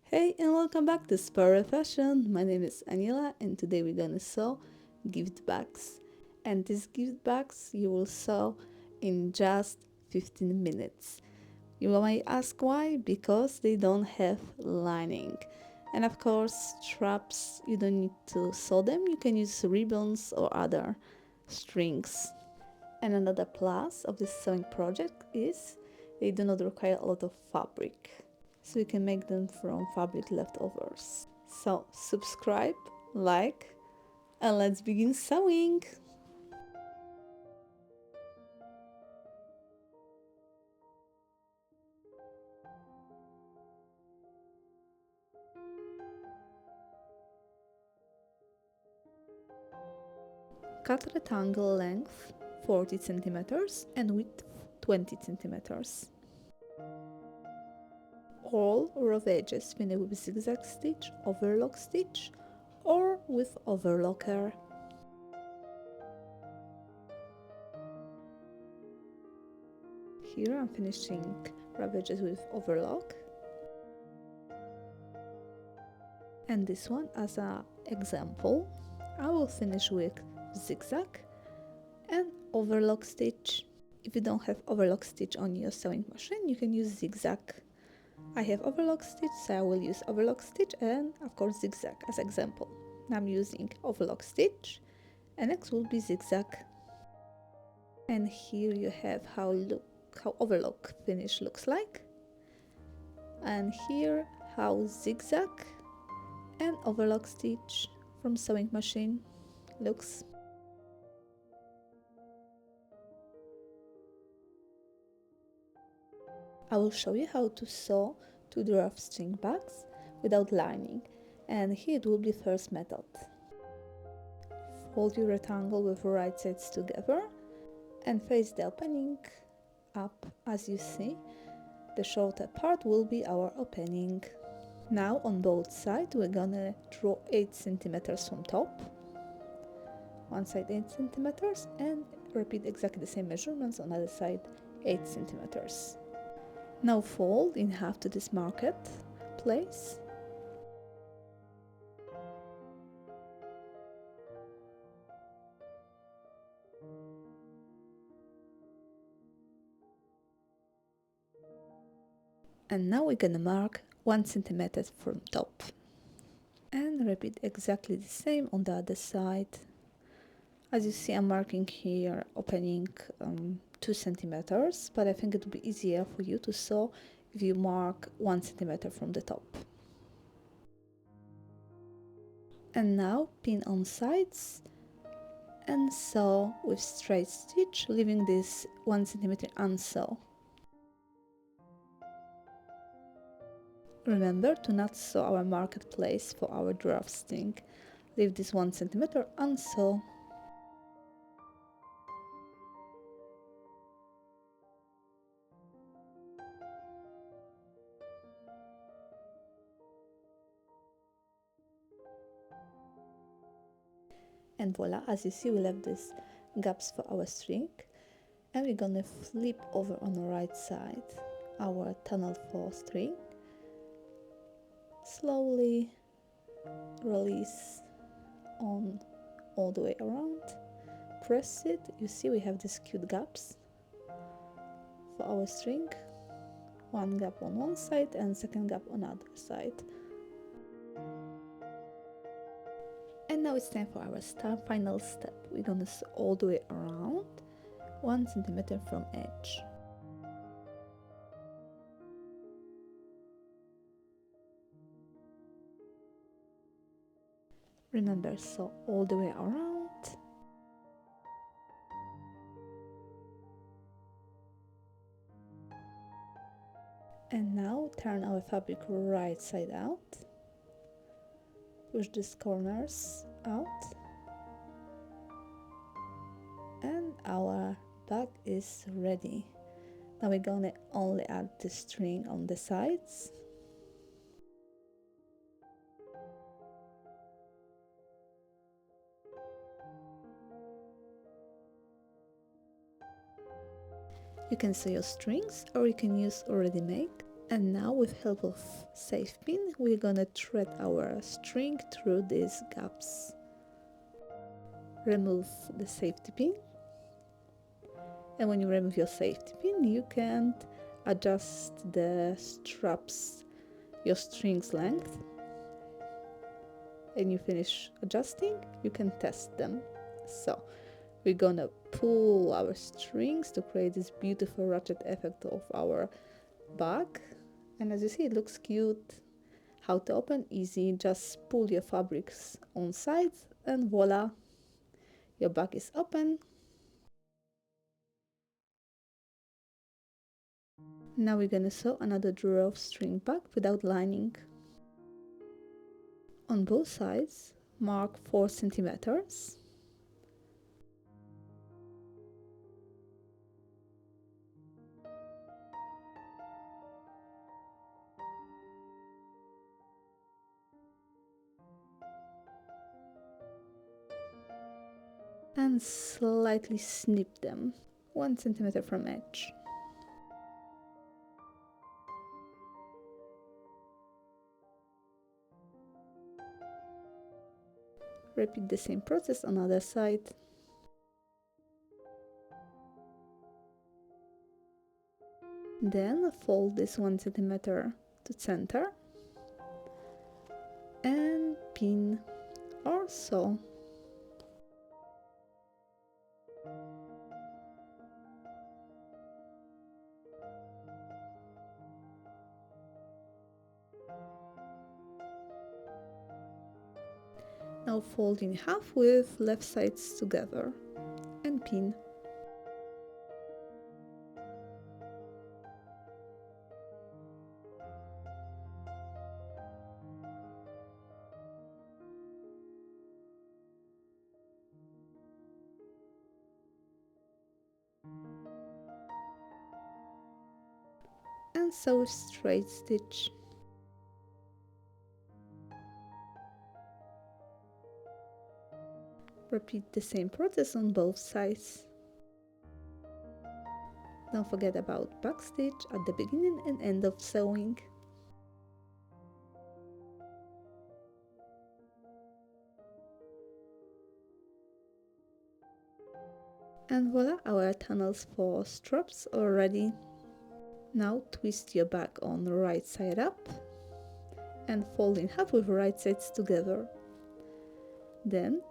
Hey and welcome back to Spare Fashion. My name is Anila and today we're gonna sew gift bags. And these gift bags you will sew in just 15 minutes. You might ask why? Because they don't have lining. And of course, straps, you don't need to sew them. You can use ribbons or other strings. And another plus of this sewing project is they do not require a lot of fabric. So you can make them from fabric leftovers. So subscribe, like, and let's begin sewing. Cut rectangle length 40 centimeters and width 20 centimeters. All row edges finish with zigzag stitch, overlock stitch, or with overlocker. Here I'm finishing row edges with overlock. And this one as an example, I will finish with zigzag and overlock stitch. If you don't have overlock stitch on your sewing machine, you can use zigzag. I have overlock stitch, so I will use overlock stitch and of course zigzag as example. Now I'm using overlock stitch and next will be zigzag. And here you have how overlock finish looks like. And here how zigzag and overlock stitch from sewing machine looks. I will show you how to sew two drawstring bags without lining, and here it will be first method. Fold your rectangle with right sides together and face the opening up. As you see, the shorter part will be our opening. Now on both sides we're gonna draw 8 centimeters from top, one side 8 centimeters, and repeat exactly the same measurements on the other side 8 centimeters. Now fold in half to this marked place. And now we're gonna mark 1 centimeter from top. And repeat exactly the same on the other side. As you see, I'm marking here opening 2 centimeters, but I think it will be easier for you to sew if you mark 1 centimeter from the top. And now pin on sides and sew with straight stitch, leaving this 1 centimeter unsew. Remember to not sew our marketplace for our drawstring. Leave this 1 centimeter unsew. And voila, as you see, we left these gaps for our string, and we're gonna flip over on the right side our tunnel 4 string. Slowly release on all the way around, press it. You see we have these cute gaps for our string, one gap on one side and second gap on the other side. And now it's time for our final step. We're gonna sew all the way around 1 centimeter from edge. Remember, sew all the way around. And now turn our fabric right side out. Push these corners out. And our bag is ready. Now we're gonna only add the string on the sides. You can sew your strings or you can use already made. And now with help of safe pin, we're gonna thread our string through these gaps. Remove the safety pin. And when you remove your safety pin, you can adjust the straps, your string's length. And you finish adjusting, you can test them. So we're gonna pull our strings to create this beautiful ratchet effect of our bag. And as you see, it looks cute. How to open? Easy. Just pull your fabrics on sides and voila, your bag is open. Now we're gonna sew another drawstring bag without lining. On both sides, mark 4 centimeters. And slightly snip them 1 centimeter from edge. Repeat the same process on other side. Then fold this 1 centimeter to center and pin or sew. Now fold in half with left sides together and pin. And sew a straight stitch. Repeat the same process on both sides. Don't forget about backstitch at the beginning and end of sewing. And voila, our tunnels for straps are ready. Now twist your bag on the right side up and fold in half with right sides together. Then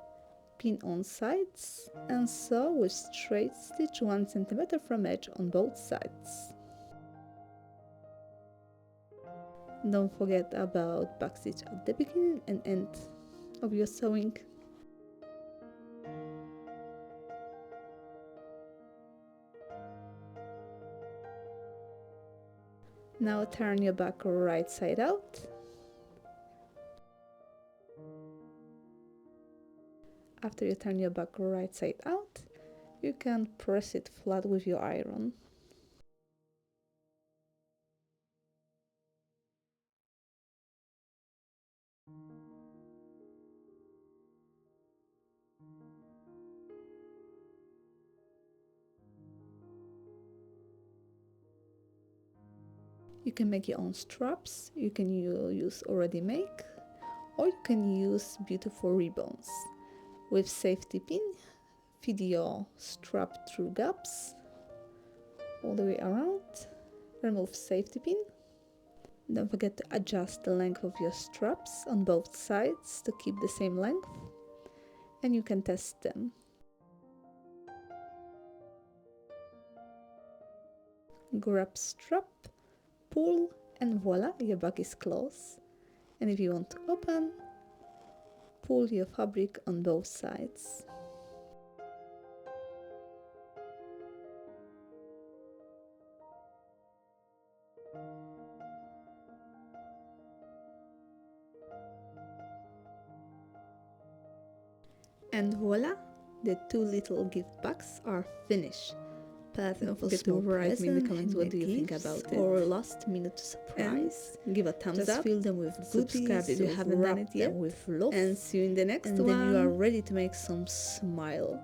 pin on sides and sew with straight stitch 1 centimeter from edge on both sides. Don't forget about backstitch at the beginning and end of your sewing. Now turn your bag right side out. After you turn your bag right side out, you can press it flat with your iron. You can make your own straps, you can use already made, or you can use beautiful ribbons. With safety pin, feed your strap through gaps all the way around. Remove safety pin. Don't forget to adjust the length of your straps on both sides to keep the same length, and you can test them. Grab strap, pull, and voila, your bag is closed. And if you want to open, pull your fabric on both sides. And voila, the 2 little gift bags are finished. Perfect. Don't forget to write me in the comments what do you think about it, or last minute surprise. And give a thumbs up. Fill them with goodies. Subscribe if you haven't done it yet. With love. And see you in the next one. And then you are ready to make some smile.